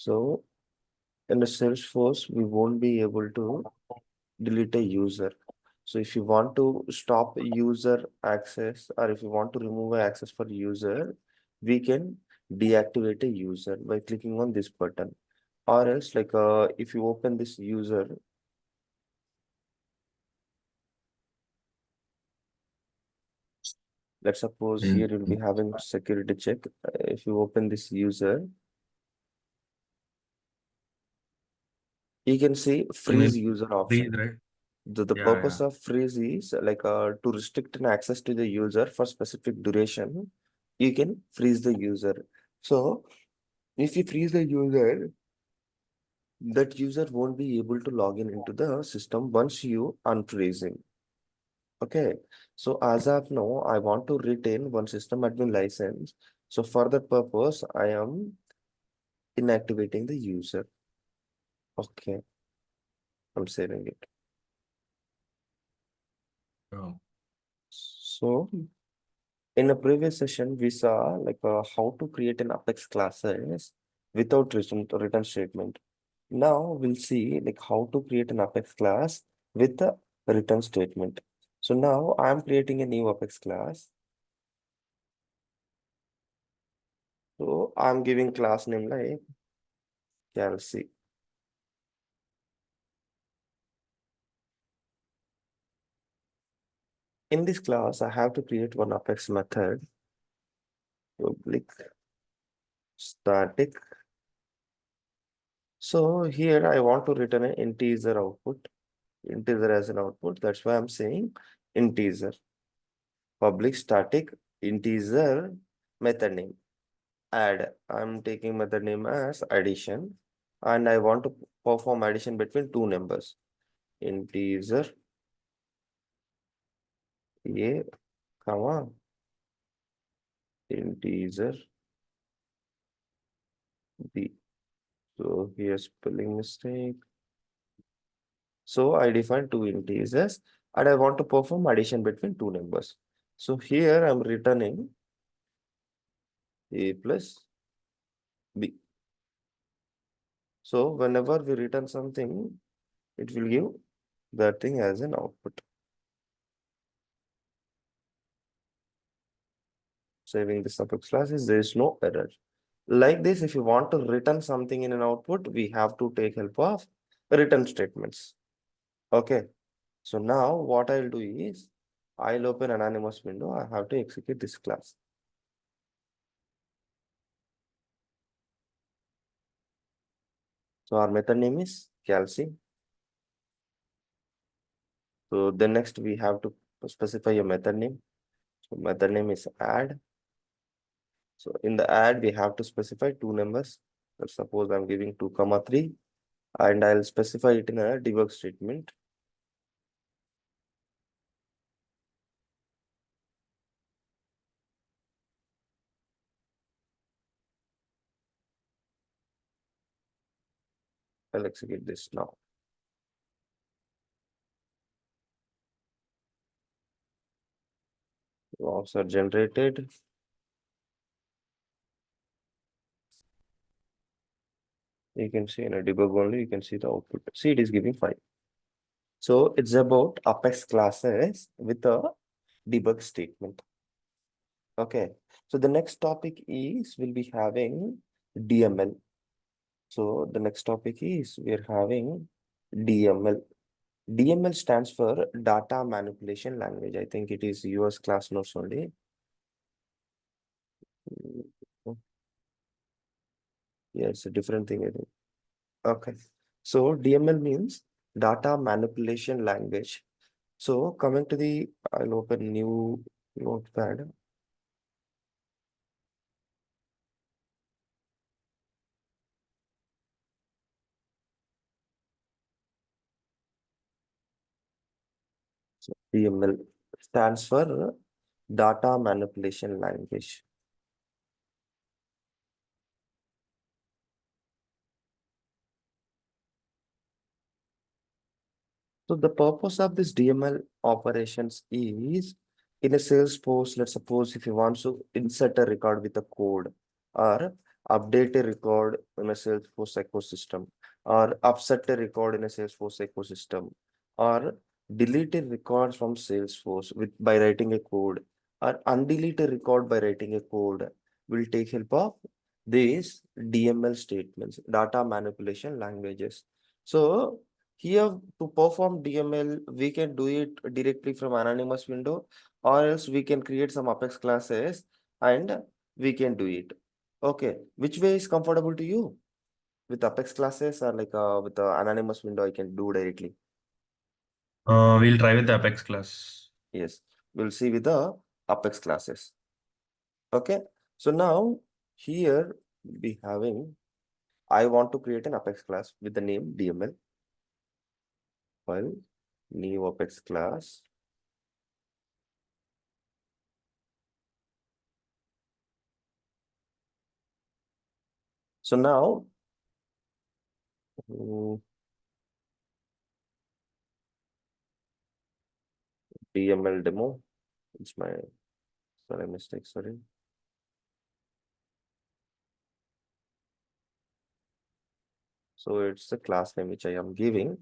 So in the Salesforce, we won't be able to delete a user. So if you want to stop user access or if you want to remove access for user, we can deactivate a user by clicking on this button. Or else if you open this user, let's suppose here you'll be having security check. If you open this user, you can see freeze Maybe user freeze, option. right? The Yeah, purpose yeah. of freeze is to restrict an access to the user for specific duration. You can freeze the user. So if you freeze the user, that user won't be able to log in into the system once you unfreeze him. Okay. So as of now, I want to retain one system admin license. So for that purpose, I am inactivating the user. Okay. I'm saving it. Oh, So in a previous session, we saw how to create an Apex classes without return statement. Now we'll see how to create an Apex class with a return statement. So now I'm creating a new Apex class. So I'm giving class name like Kelsey. In this class, I have to create one Apex method, public static. So here I want to return an integer output, integer as an output. That's why I'm saying integer, public static integer method name. Add. I'm taking method name as addition, and I want to perform addition between two numbers. Integer A, comma, integer B. So here spelling mistake. So I define two integers and I want to perform addition between two numbers. So here I'm returning A plus B. So whenever we return something, it will give that thing as an output. Saving this Apex class is there is no error. Like this, if you want to return something in an output, we have to take help of return statements. Okay. So now what I'll do is I'll open anonymous window. I have to execute this class. So our method name is Calci. So then next we have to specify a method name. So method name is add. So in the add, we have to specify two numbers. Let's suppose I'm giving 2, 3, and I'll specify it in a debug statement. I'll execute this now. Logs are generated. You can see in a debug only, you can see the output. See, it is giving 5. So it's about Apex classes with a debug statement. Okay. So the next topic is we'll be having DML. So the next topic is we're having DML. DML stands for data manipulation language. I think it is US class notes only. Yeah, it's a different thing, I think. Okay. So DML means data manipulation language. So coming to the, I'll open new notepad. So DML stands for data manipulation language. So the purpose of this DML operations is in a Salesforce, let's suppose if you want to insert a record with a code or update a record in a Salesforce ecosystem, or upset a record in a Salesforce ecosystem, or delete a record from Salesforce by writing a code, or undelete a record by writing a code, will take help of these DML statements, data manipulation languages. So here to perform DML, we can do it directly from anonymous window, or else we can create some Apex classes and we can do it. Okay, which way is comfortable to you? With Apex classes or like with the anonymous window, I can do directly. We'll try with the Apex class. Yes, we'll see with the Apex classes. Okay, so now here we having, I want to create an Apex class with the name DML. File, new Apex class. So now, DML demo. It's my, sorry, mistake, sorry. So it's the class name which I am giving.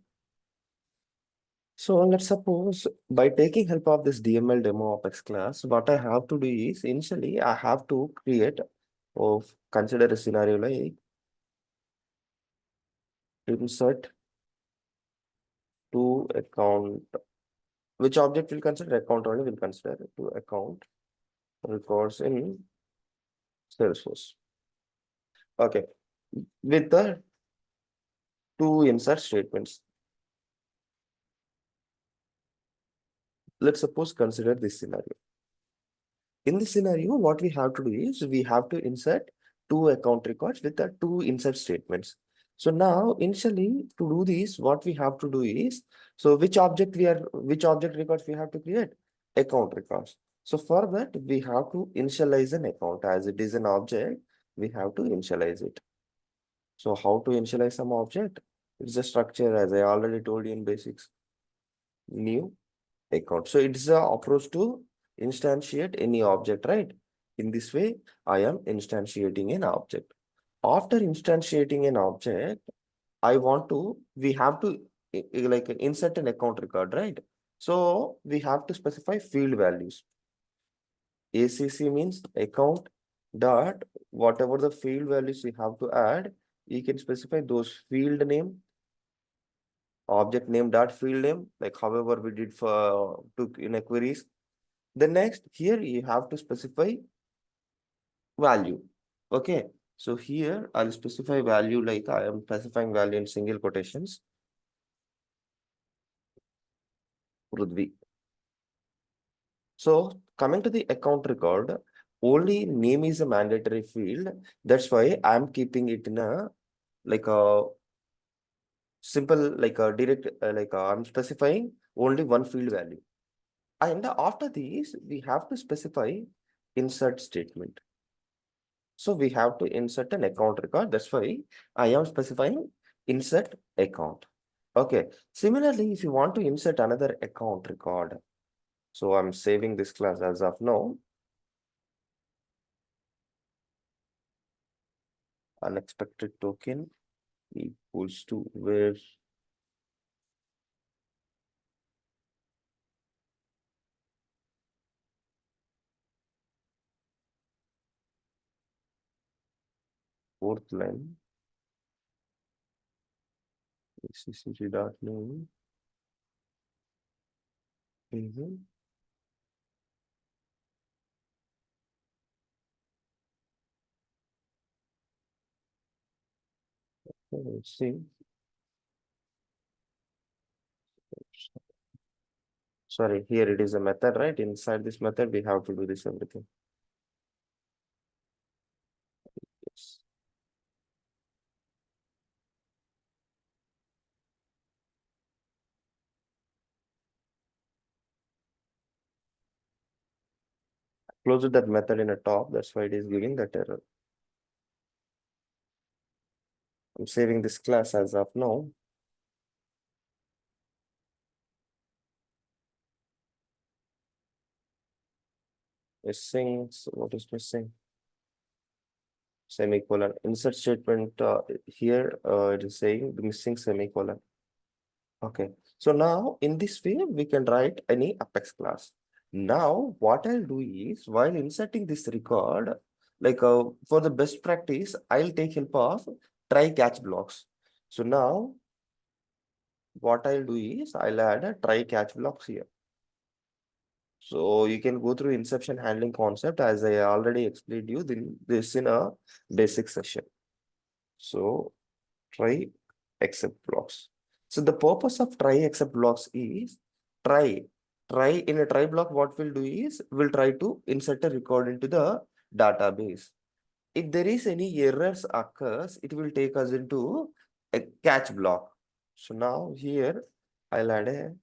So let's suppose by taking help of this DML demo Apex class, what I have to do is initially I have to create or consider a scenario like insert to account. Which object will consider? Account only will consider to account records in Salesforce. Okay. With the two insert statements. Let's suppose consider this scenario. In this scenario, what we have to do is we have to insert two account records with the two insert statements. So now initially to do this, what we have to do is, so which object records we have to create? Account records. So for that, we have to initialize an account as it is an object, we have to initialize it. So how to initialize some object? It's a structure as I already told you in basics. New account. So it's a approach to instantiate any object, right? In this way, I am instantiating an object. After instantiating an object, we have to like insert an account record, right? So we have to specify field values. ACC means account dot whatever the field values we have to add, you can specify those field name, object name dot field name, like however we did for to in a queries. The next here you have to specify value. Okay. So here I'll specify value like I am specifying value in single quotations. Prudvi. So coming to the account record, only name is a mandatory field. That's why I'm keeping it in a like a simple like a direct I'm specifying only one field value. And after this, we have to specify insert statement. So we have to insert an account record. That's why I am specifying insert account. Okay. Similarly, if you want to insert another account record, so I'm saving this class as of now. Unexpected token equals to where fourth line CCG dot name. Let's see. Sorry, here it is a method, right? Inside this method, we have to do this everything. Yes. Close that method in a top. That's why it is giving that error. I'm saving this class as of now. Missing. So what is missing? semicolon. Insert statement here it is saying the missing semicolon. Okay, so now in this way we can write any Apex class. Now what I'll do is while inserting this record, for the best practice, I'll take help of try catch blocks. So now what I'll do is I'll add a try catch blocks here. So you can go through inception handling concept as I already explained you this in a basic session. So try except blocks. So the purpose of try except blocks is try. Try in a try block, what we'll do is we'll try to insert a record into the database. If there is any errors occurs, it will take us into a catch block. So now here I'll add a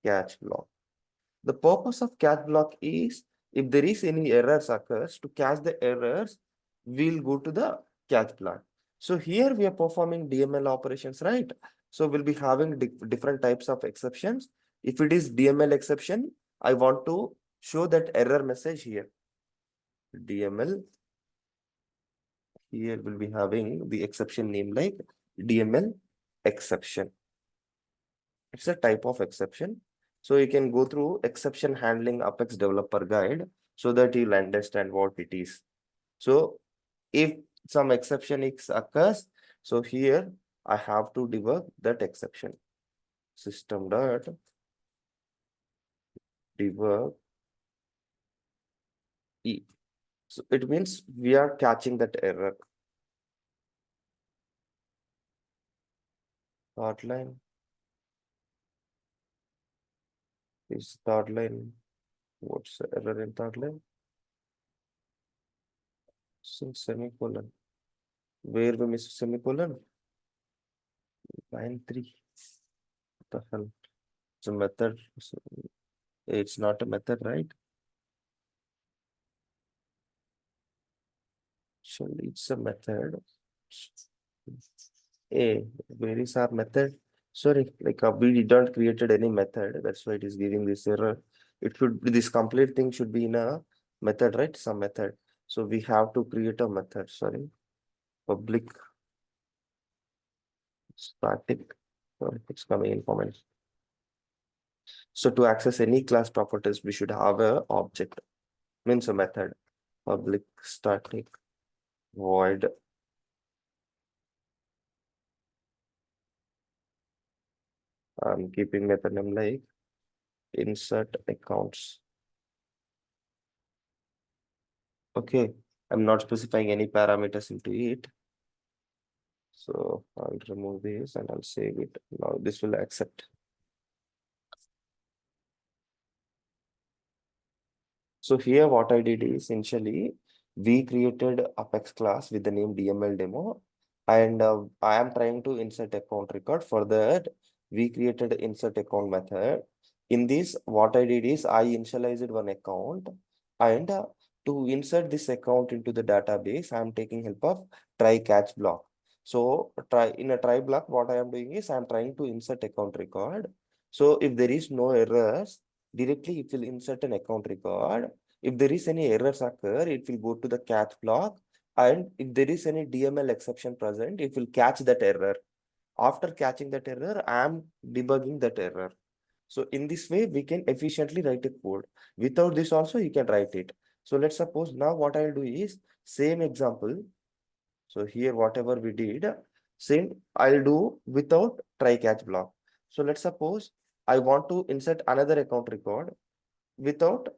catch block. The purpose of catch block is if there is any errors occurs, to catch the errors, we'll go to the catch block. So here we are performing DML operations, right? So we'll be having different types of exceptions. If it is DML exception, I want to show that error message here. DML, here we'll be having the exception name like DML exception. It's a type of exception. So you can go through exception handling Apex developer guide so that you'll understand what it is. So if some exception occurs, so here I have to debug that exception. System dot debug E. So it means we are catching that error. Third line is third line. What's the error in third line? Semicolon. Where we miss semicolon? Line 3. What the hell? It's a method. It's not a method, right? Actually, it's a method. A, where is our method? Sorry, we didn't created any method. That's why it is giving this error. It should be this complete thing should be in a method, right? Some method. So we have to create a method. Sorry, public static. Sorry, it's coming in comments. So to access any class properties, we should have a object, means a method. Public static void. I'm keeping method name like insert accounts. Okay, I'm not specifying any parameters into it. So I'll remove this and I'll save it. Now this will accept. So here what I did is essentially we created Apex class with the name DML demo, and I am trying to insert account record. For that, we created insert account method. In this, what I did is I initialized one account, and to insert this account into the database, I am taking help of try catch block. So in a try block, what I am doing is I am trying to insert account record. So if there is no errors, directly it will insert an account record. If there is any errors occur, it will go to the catch block. And if there is any DML exception present, it will catch that error. After catching that error, I am debugging that error. So in this way, we can efficiently write a code. Without this also, you can write it. So let's suppose now what I'll do is same example. So here, whatever we did, same I'll do without try catch block. So let's suppose I want to insert another account record without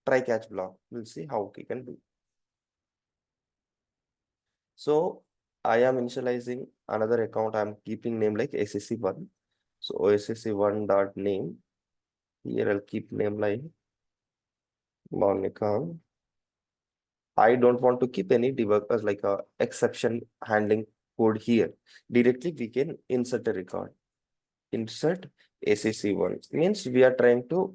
try catch block. We'll see how we can do. So I am initializing another account. I'm keeping name like SSC1. So SSC1 dot name. Here I'll keep name like Monica. I don't want to keep any debuggers like a exception handling code here. Directly we can insert a record. Insert SSC1 means we are trying to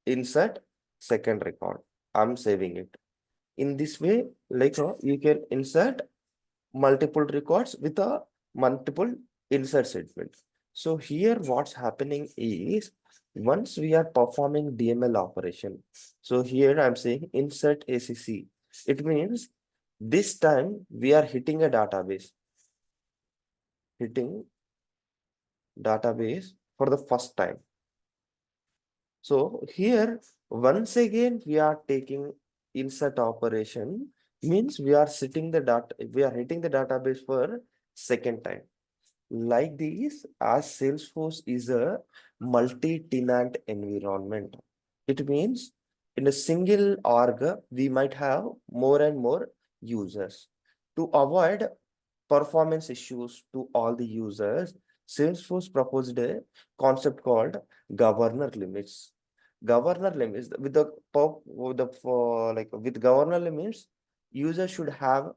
insert second record. I'm saving it. In this way, you can insert multiple records with a multiple insert statement. So here what's happening is once we are performing DML operation. So here I'm saying insert ACC. It means This time we are hitting a hitting database for the first time. So here, once again, we are taking insert operation, means we are hitting the database for second time. Like this, as Salesforce is a multi-tenant environment. It means in a single org, we might have more and more users. To avoid performance issues to all the users, Salesforce proposed a concept called governor limits. Governor limits with governor limits, users should have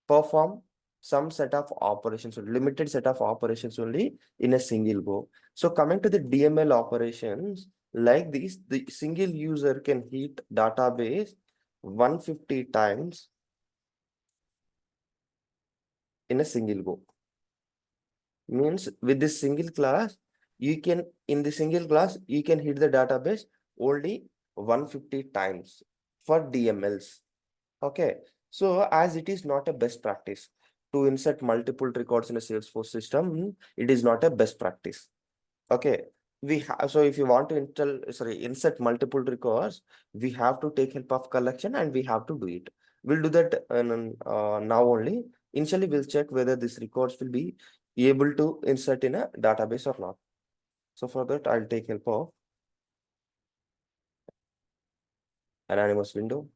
perform some set of operations, or limited set of operations only in a single go. So coming to the DML operations, like this, the single user can hit database 150 times in a single go. Means with this single class, in the single class, you can hit the database only 150 times for DMLs. Okay. So as it is not a best practice to insert multiple records in a Salesforce system, it is not a best practice. Okay. So if you want to insert multiple records, we have to take help of collection and we have to do it. We'll do that now only. Initially, we'll check whether these records will be able to insert in a database or not. So for that, I'll take help of anonymous window.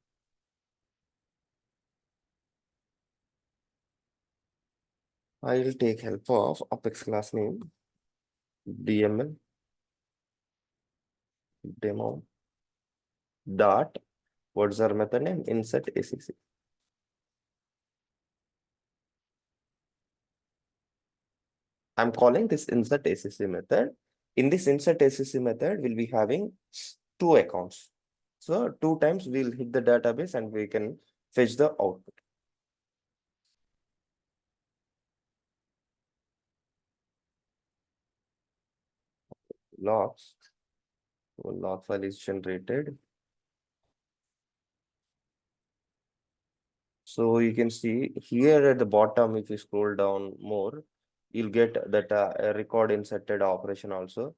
I'll take help of Apex class name, DML, demo, dot, what's our method name? Insert ACC. I'm calling this insert ACC method. In this insert ACC method, we'll be having two accounts. So two times we'll hit the database and we can fetch the output. Logs. So log file is generated. So you can see here at the bottom, if you scroll down more, you'll get that a record inserted operation also.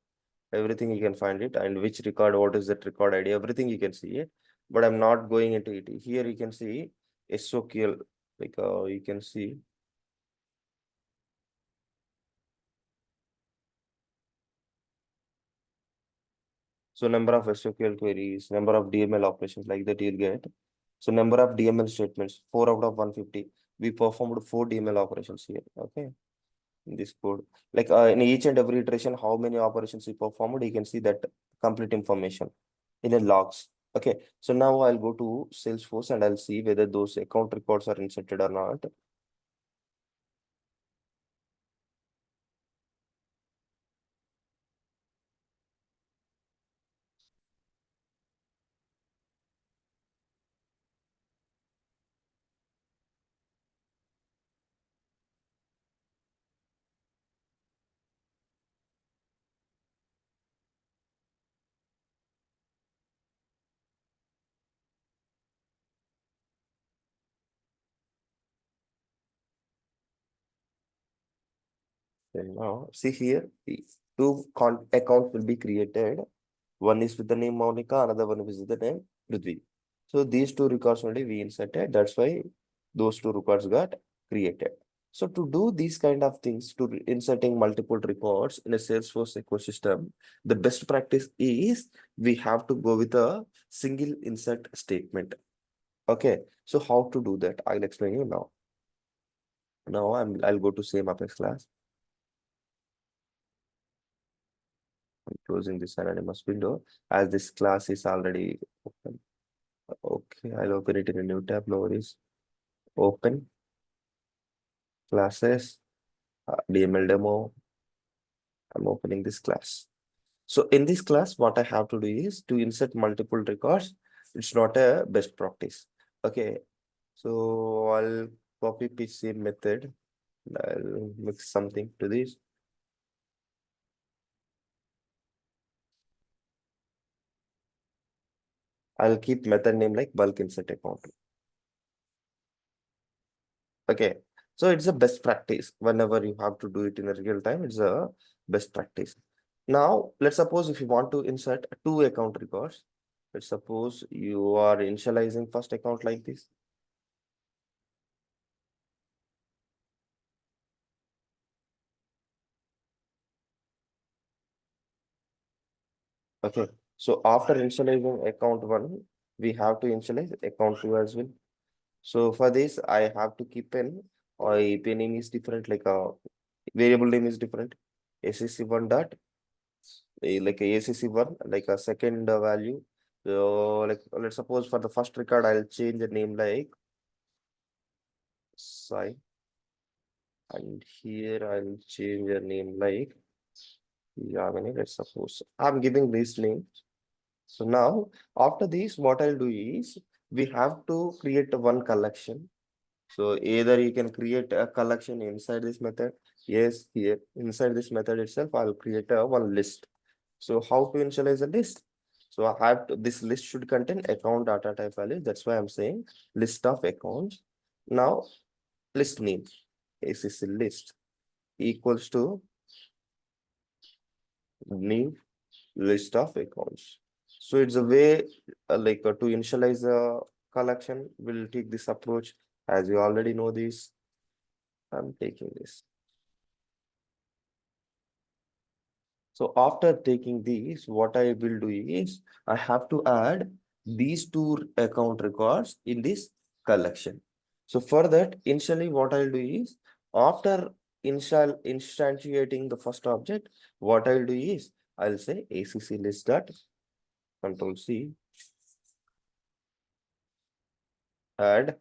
Everything you can find it, and which record, what is that record ID, everything you can see it. But I'm not going into it. Here you can see SOQL, you can see. So number of SOQL queries, number of DML operations, like that you'll get. So number of DML statements, 4 out of 150. We performed 4 DML operations here. Okay. In this code, in each and every iteration, how many operations we performed, you can see that complete information in a logs. Okay. So now I'll go to Salesforce and I'll see whether those account records are inserted or not. Then now see here, the two accounts will be created. One is with the name Monica, another one is with the name Prithvi. So these two records only we inserted. That's why those two records got created. So to do these kind of things, to inserting multiple records in a Salesforce ecosystem, the best practice is we have to go with a single insert statement. Okay. So how to do that? I'll explain you now. Now I'll go to same Apex class. I'm closing this anonymous window as this class is already open. Okay, I'll open it in a new tab. No worries. Open classes, DML demo. I'm opening this class. So in this class, what I have to do is to insert multiple records. It's not a best practice. Okay, so I'll copy paste same method. I'll mix something to this. I'll keep method name like bulk insert account. Okay. So it's a best practice. Whenever you have to do it in a real time, it's a best practice. Now, let's suppose if you want to insert two account records, let's suppose you are initializing first account like this. Okay. So after initializing account one, we have to initialize account two as well. So for this, I have to keep in or AP name is different, like a variable name is different. ACC1 dot like a ACC1, like a second value. So like let's suppose for the first record, I'll change the name like Sai, and here I'll change the name like Yamini. Let's suppose I'm giving this name. So now after this, what I'll do is we have to create one collection. So either you can create a collection inside this method. Yes, here inside this method itself, I'll create a one list. So how to initialize a list? So I have to, this list should contain account data type value. That's why I'm saying list of accounts. Now list name ACC list equals to new list of accounts. So it's a way to initialize a collection. We'll take this approach as you already know this. I'm taking this. So after taking these, what I will do is I have to add these two account records in this collection. So for that, initially what I'll do is after instantiating the first object, what I'll do is I'll say ACC list dot control C add.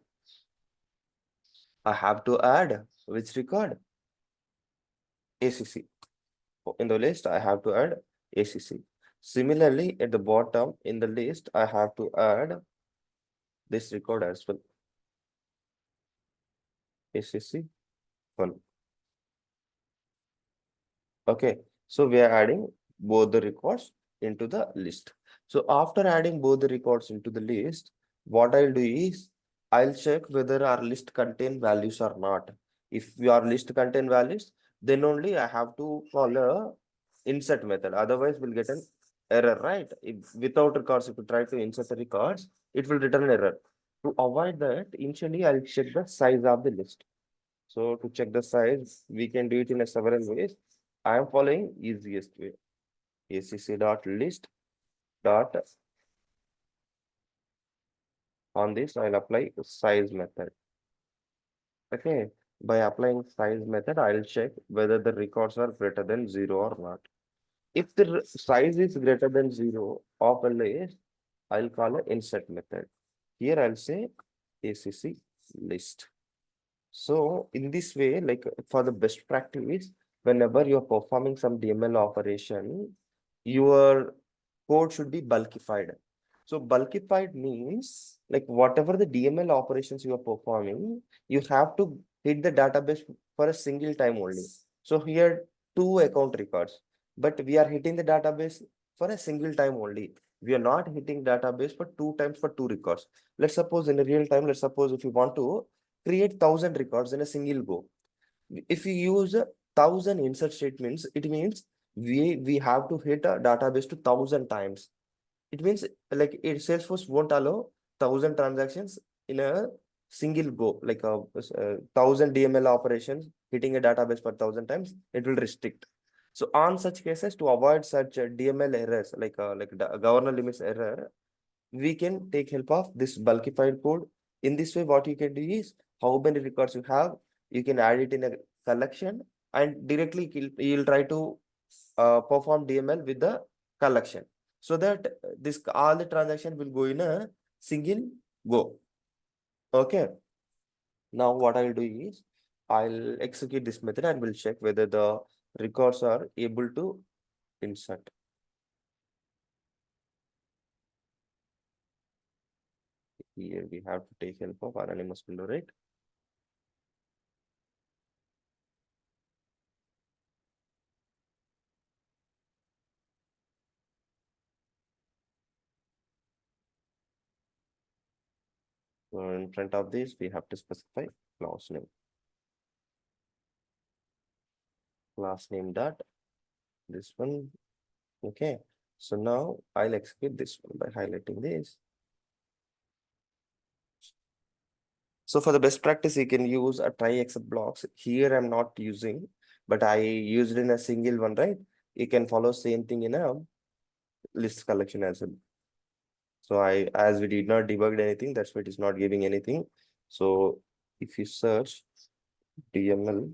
I have to add which record? ACC. In the list, I have to add ACC. Similarly, at the bottom in the list, I have to add this record as well. ACC 1. Okay, so we are adding both the records into the list. So after adding both the records into the list, what I'll do is I'll check whether our list contain values or not. If your list contain values, then only I have to call a insert method. Otherwise, we'll get an error, right? If without records, if you try to insert the records, it will return error. To avoid that, initially I'll check the size of the list. So to check the size, we can do it in a several ways. I am following easiest way. ACC dot list dot on this, I'll apply size method. Okay. By applying size method, I'll check whether the records are greater than zero or not. If the size is greater than zero of a list, I'll call a insert method. Here I'll say ACC list. So in this way, like for the best practice, whenever you're performing some DML operation, your code should be bulkified. So bulkified means like whatever the DML operations you are performing, you have to hit the database for a single time only. So here two account records, but we are hitting the database for a single time only. We are not hitting database for two times for two records. Let's suppose in a real time, let's suppose if you want to create 1,000 records in a single go. If you use 1,000 insert statements, it means we have to hit a database to 1,000 times. It means like Salesforce won't allow 1,000 transactions in a single go, like a 1,000 DML operations hitting a database for 1,000 times. It will restrict. So on such cases, to avoid such DML errors, like governor limits error, we can take help of this bulkified code. In this way, what you can do is how many records you have, you can add it in a collection and directly you'll try to perform DML with the collection so that this all the transaction will go in a single go. Okay. Now what I'll do is I'll execute this method and we'll check whether the records are able to insert. Here we have to take help of anonymous window, right? So in front of this, we have to specify class name. class name dot this one. Okay. So now I'll execute this one by highlighting this. So for the best practice, you can use a try except blocks. Here I'm not using, but I used in a single one, right? You can follow same thing in a list collection as well. So as we did not debug anything, that's why it is not giving anything. So if you search DML,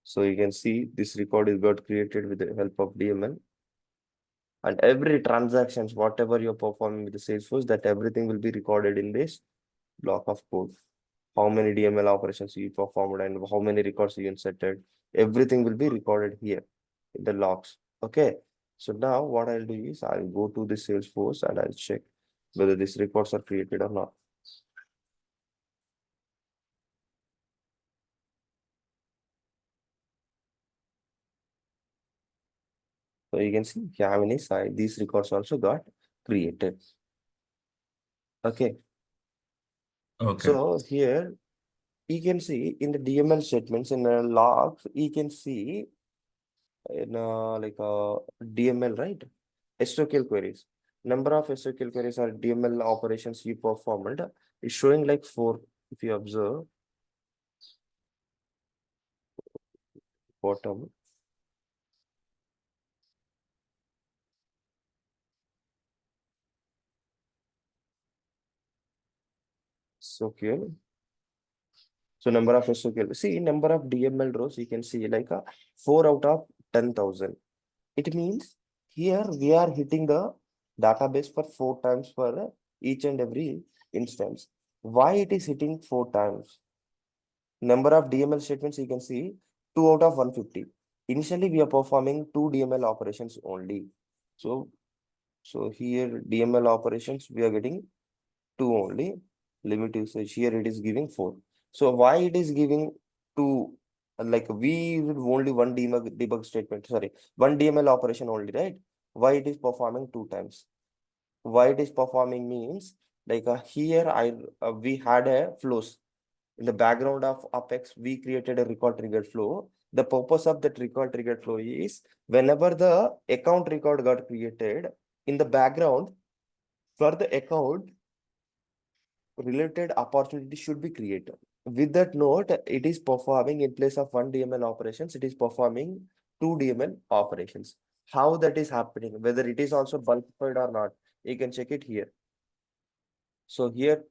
so you can see this record is got created with the help of DML. And every transactions, whatever you're performing with the Salesforce, that everything will be recorded in this block of code. How many DML operations you performed and how many records you inserted, everything will be recorded here in the logs. Okay. So now what I'll do is I'll go to the Salesforce and I'll check whether these records are created or not. So you can see Yamini side, these records also got created. Okay. Okay. So here you can see in the DML statements in the logs, you can see in DML, right? SQL queries. Number of SQL queries or DML operations you performed is showing like 4. If you observe bottom, SQL. So number of SQL. See, number of DML rows you can see like a 4 out of 10,000. It means here we are hitting the database for 4 times for each and every instance. Why it is hitting 4 times? Number of DML statements you can see 2 out of 150. Initially, we are performing 2 DML operations only. So here DML operations we are getting 2 only. Limit usage here it is giving 4. So why it is giving 2? Like we use only one debug statement, sorry, one DML operation only, right? Why it is performing 2 times? Why it is performing means like here we had a flows. In the background of Apex, we created a record triggered flow. The purpose of that record triggered flow is whenever the account record got created, in the background, for the account, related opportunity should be created. With that note, it is performing in place of one DML operations, it is performing 2 DML operations. How that is happening, whether it is also bulkified or not, you can check it here. So here,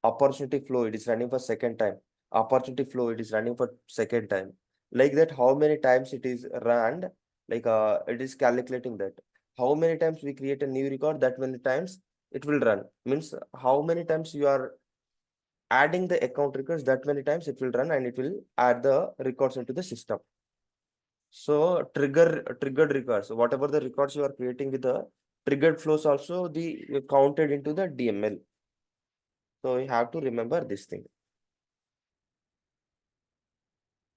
opportunity flow, it is running for second time. Opportunity flow, it is running for second time. Like that, how many times it is run, it is calculating that. How many times we create a new record, that many times it will run. Means how many times you are adding the account records, that many times it will run and it will add the records into the system. So triggered records, whatever the records you are creating with the triggered flows also the counted into the DML. So you have to remember this thing.